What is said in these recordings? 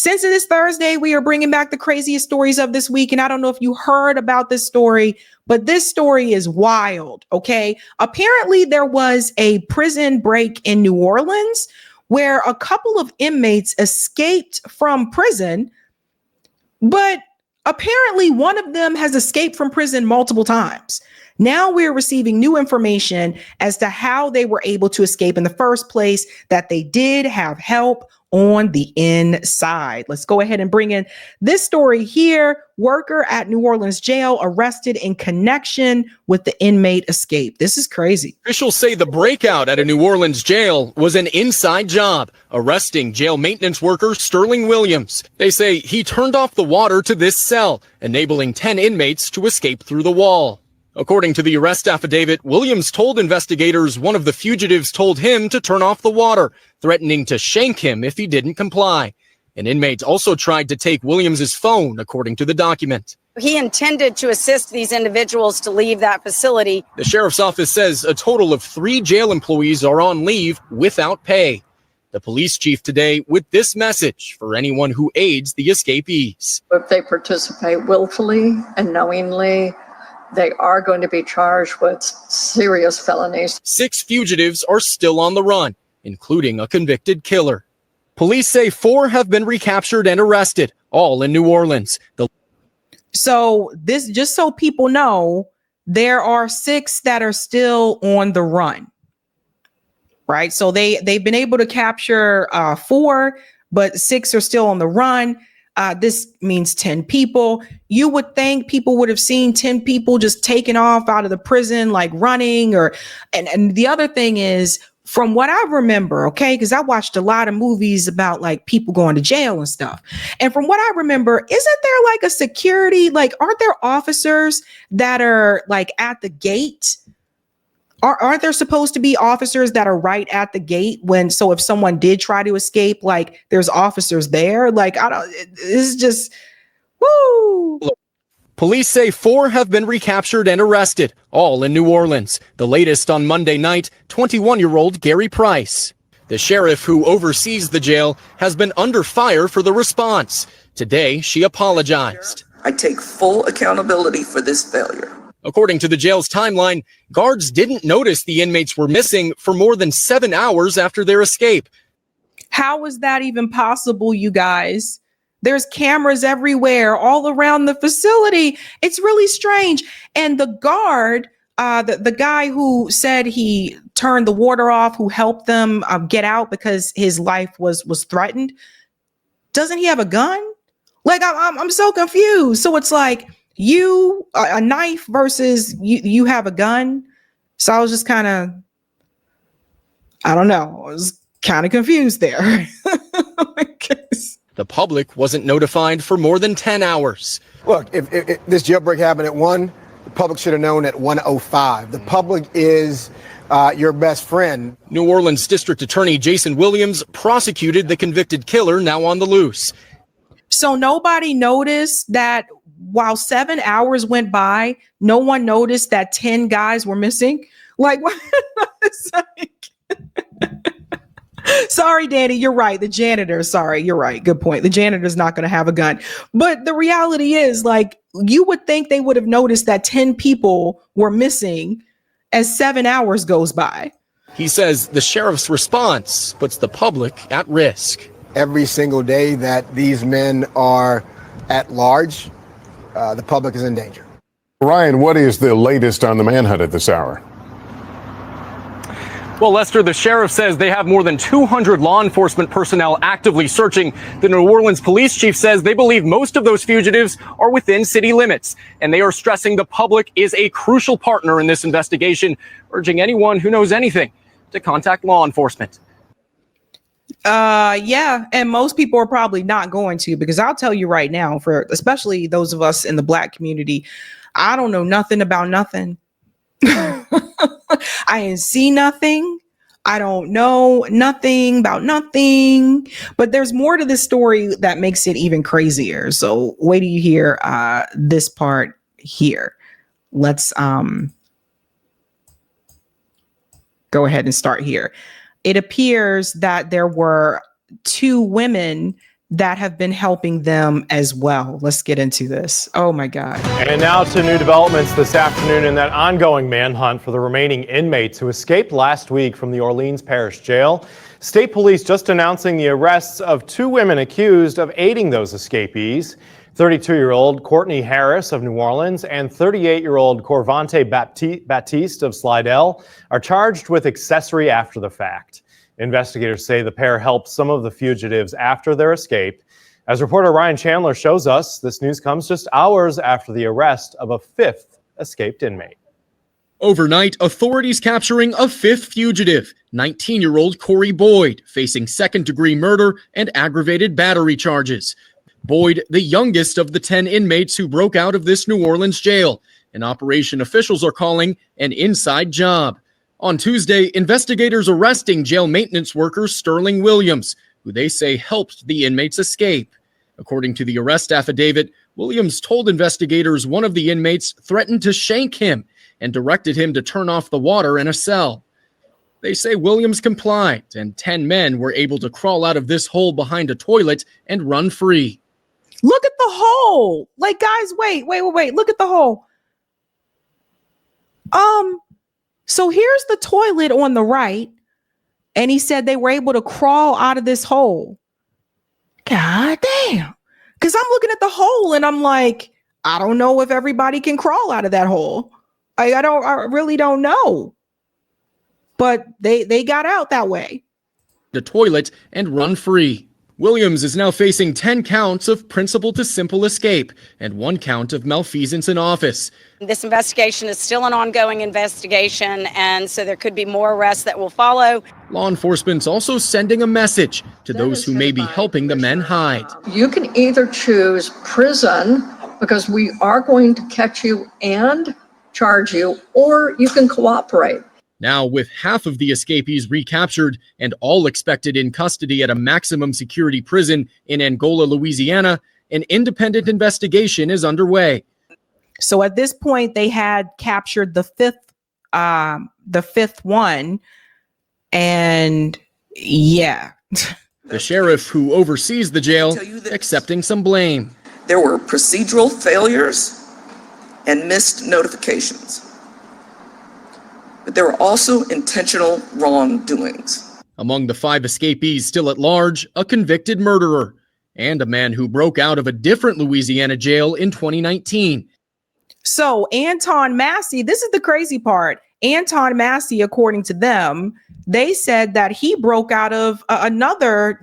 Since it is Thursday, we are bringing back the craziest stories of this week. And I don't know if you heard about this story, but this story is wild, okay? Apparently, there was a prison break in New Orleans where a couple of inmates escaped from prison, but apparently one of them has escaped from prison multiple times. Now we're receiving new information as to how they were able to escape in the first place, that they did have help on the inside. Let's go ahead and bring in this story here. Worker at New Orleans jail arrested in connection with the inmate escape. This is crazy. Officials say the breakout at a New Orleans jail was an inside job, arresting jail maintenance worker Sterling Williams. They say he turned off the water to this cell, enabling 10 inmates to escape through the wall. According to the arrest affidavit, Williams told investigators one of the fugitives told him to turn off the water, threatening to shank him if he didn't comply. An inmate also tried to take Williams's phone, according to the document. He intended to assist these individuals to leave that facility. The sheriff's office says a total of 3 jail employees are on leave without pay. The police chief today with this message for anyone who aids the escapees. If they participate willfully and knowingly, they are going to be charged with serious felonies. 6 fugitives are still on the run, including a convicted killer. Police say 4 have been recaptured and arrested, all in New Orleans. So this, just so people know, there are 6 that are still on the run, right? So they've been able to capture 4, but 6 are still on the run. This means 10 people. You would think people would have seen 10 people just taken off out of the prison, like running, and the other thing is, from what I remember, okay, because I watched a lot of movies about like people going to jail and stuff. And from what I remember, isn't there like a security, like, aren't there officers that are like at the gate? Aren't there supposed to be officers that are right at the gate so if someone did try to escape, like there's officers there? Like, this is just, woo. Police say 4 have been recaptured and arrested, all in New Orleans. The latest on Monday night, 21-year-old Gary Price. The sheriff who oversees the jail has been under fire for the response. Today, she apologized. I take full accountability for this failure. According to the jail's timeline, guards didn't notice the inmates were missing for more than 7 hours after their escape. How is that even possible, you guys? There's cameras everywhere, all around the facility. It's really strange. And the guard, the guy who said he turned the water off, who helped them get out because his life was threatened, doesn't he have a gun? Like, I'm so confused. So it's like, you a knife versus you have a gun. So I was just kind of, I don't know, I was kind of confused there. The public wasn't notified for more than 10 hours. Look, if this jailbreak happened at 1, the public should have known at 1:05. The public is your best friend. New Orleans District Attorney Jason Williams prosecuted the convicted killer, now on the loose. So nobody noticed that while 7 hours went by, no one noticed that 10 guys were missing? Like, what? Sorry, Danny, you're right. The janitor, sorry, you're right. Good point. The janitor's not going to have a gun. But the reality is, like, you would think they would have noticed that 10 people were missing as 7 hours goes by. He says the sheriff's response puts the public at risk. Every single day that these men are at large, the public is in danger. Ryan, what is the latest on the manhunt at this hour? Well, Lester, the sheriff says they have more than 200 law enforcement personnel actively searching. The New Orleans police chief says they believe most of those fugitives are within city limits, and they are stressing the public is a crucial partner in this investigation, urging anyone who knows anything to contact law enforcement. Yeah, and most people are probably not going to, because I'll tell you right now, for especially those of us in the Black community, I don't know nothing about nothing. I ain't see nothing. I don't know nothing about nothing. But there's more to this story that makes it even crazier. So wait till you hear this part here. Let's go ahead and start here. It appears that there were 2 women that have been helping them as well. Let's get into this. Oh my God. And now to new developments this afternoon in that ongoing manhunt for the remaining inmates who escaped last week from the Orleans Parish Jail. State police just announcing the arrests of 2 women accused of aiding those escapees. 32-year-old Courtney Harris of New Orleans and 38-year-old Corvante Baptiste of Slidell are charged with accessory after the fact. Investigators say the pair helped some of the fugitives after their escape. As reporter Ryan Chandler shows us, this news comes just hours after the arrest of a 5th escaped inmate. Overnight, authorities capturing a 5th fugitive, 19-year-old Corey Boyd, facing second-degree murder and aggravated battery charges. Boyd, the youngest of the 10 inmates who broke out of this New Orleans jail, an operation officials are calling an inside job. On Tuesday, investigators arresting jail maintenance worker Sterling Williams, who they say helped the inmates escape. According to the arrest affidavit, Williams told investigators one of the inmates threatened to shank him and directed him to turn off the water in a cell. They say Williams complied, and 10 men were able to crawl out of this hole behind a toilet and run free. Look at the hole. Like, guys, wait. Look at the hole. So here's the toilet on the right. And he said they were able to crawl out of this hole. God damn. Because I'm looking at the hole and I'm like, I don't know if everybody can crawl out of that hole. I really don't know. But they got out that way. The toilet and run free. Williams is now facing 10 counts of principal to simple escape and 1 count of malfeasance in office. This investigation is still an ongoing investigation, and so there could be more arrests that will follow. Law enforcement's also sending a message to those who may be helping the men hide. You can either choose prison, because we are going to catch you and charge you, or you can cooperate. Now, with half of the escapees recaptured and all expected in custody at a maximum security prison in Angola, Louisiana, an independent investigation is underway. So at this point, they had captured the fifth one. And yeah. The sheriff who oversees the jail accepting some blame. There were procedural failures and missed notifications. But there were also intentional wrongdoings. Among the 5 escapees still at large, a convicted murderer and a man who broke out of a different Louisiana jail in 2019. So Anton Massey, this is the crazy part. Anton Massey, according to them, they said that he broke out of another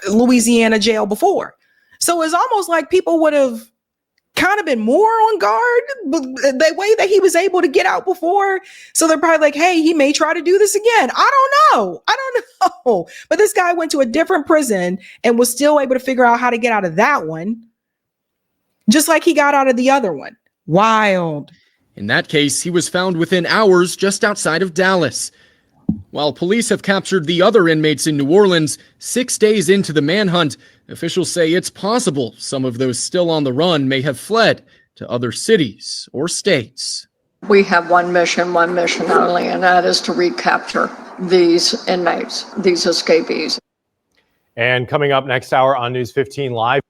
Louisiana jail before. So it's almost like people would have kind of been more on guard the way that he was able to get out before. So they're probably like, hey, he may try to do this again. I don't know. But this guy went to a different prison and was still able to figure out how to get out of that one, just like he got out of the other one. Wild. In that case, he was found within hours just outside of Dallas. While police have captured the other inmates in New Orleans 6 days into the manhunt, officials say it's possible some of those still on the run may have fled to other cities or states. We have one mission only, and that is to recapture these inmates, these escapees. And coming up next hour on News 15 Live.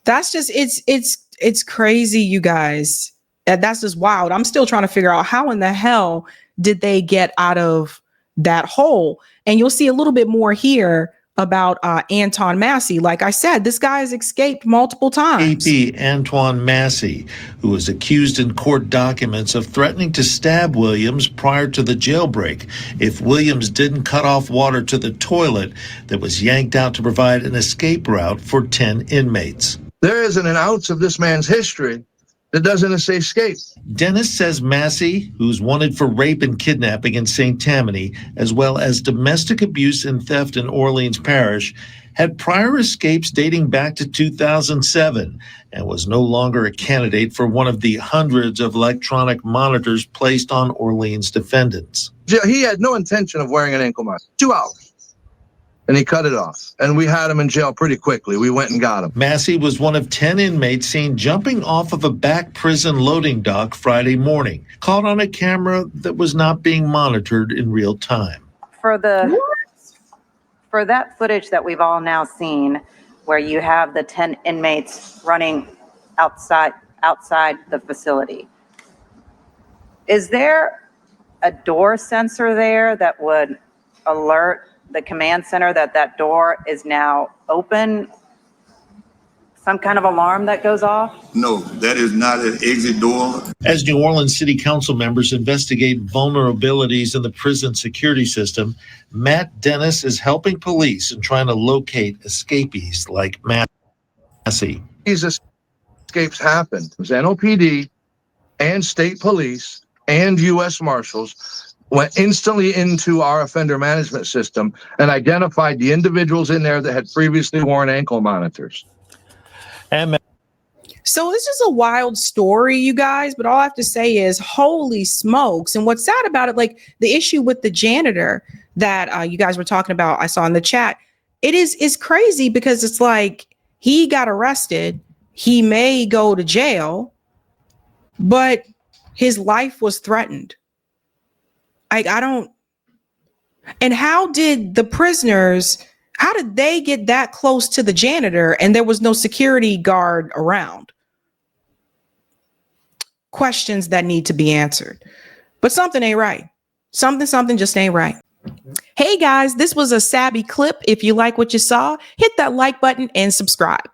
That's just, it's crazy, you guys. That's just wild. I'm still trying to figure out how in the hell did they get out of that hole. And you'll see a little bit more here about Anton Massey. Like I said, this guy has escaped multiple times. AP Antoine Massey, who was accused in court documents of threatening to stab Williams prior to the jailbreak if Williams didn't cut off water to the toilet that was yanked out to provide an escape route for 10 inmates. There isn't an ounce of this man's history that doesn't escape. Dennis says Massey, who's wanted for rape and kidnapping in St. Tammany, as well as domestic abuse and theft in Orleans Parish, had prior escapes dating back to 2007 and was no longer a candidate for one of the hundreds of electronic monitors placed on Orleans defendants. He had no intention of wearing an ankle monitor. 2 hours. And he cut it off. And we had him in jail pretty quickly. We went and got him. Massey was one of 10 inmates seen jumping off of a back prison loading dock Friday morning, caught on a camera that was not being monitored in real time. For that footage that we've all now seen, where you have the 10 inmates running outside the facility. Is there a door sensor there that would alert the command center that that door is now open? Some kind of alarm that goes off? No, that is not an exit door. As New Orleans City Council members investigate vulnerabilities in the prison security system, Matt Dennis is helping police in trying to locate escapees like Massey. These escapes happened. It was NOPD and state police and U.S. Marshals went instantly into our offender management system and identified the individuals in there that had previously worn ankle monitors. So this is a wild story, you guys, but all I have to say is holy smokes. And what's sad about it, like the issue with the janitor that you guys were talking about, I saw in the chat, it's crazy because it's like he got arrested. He may go to jail, but his life was threatened. I don't. And how did the prisoners, how did they get that close to the janitor and there was no security guard around? Questions that need to be answered. But something ain't right. Something just ain't right. Hey guys, this was a Sabby clip. If you like what you saw, hit that like button and subscribe.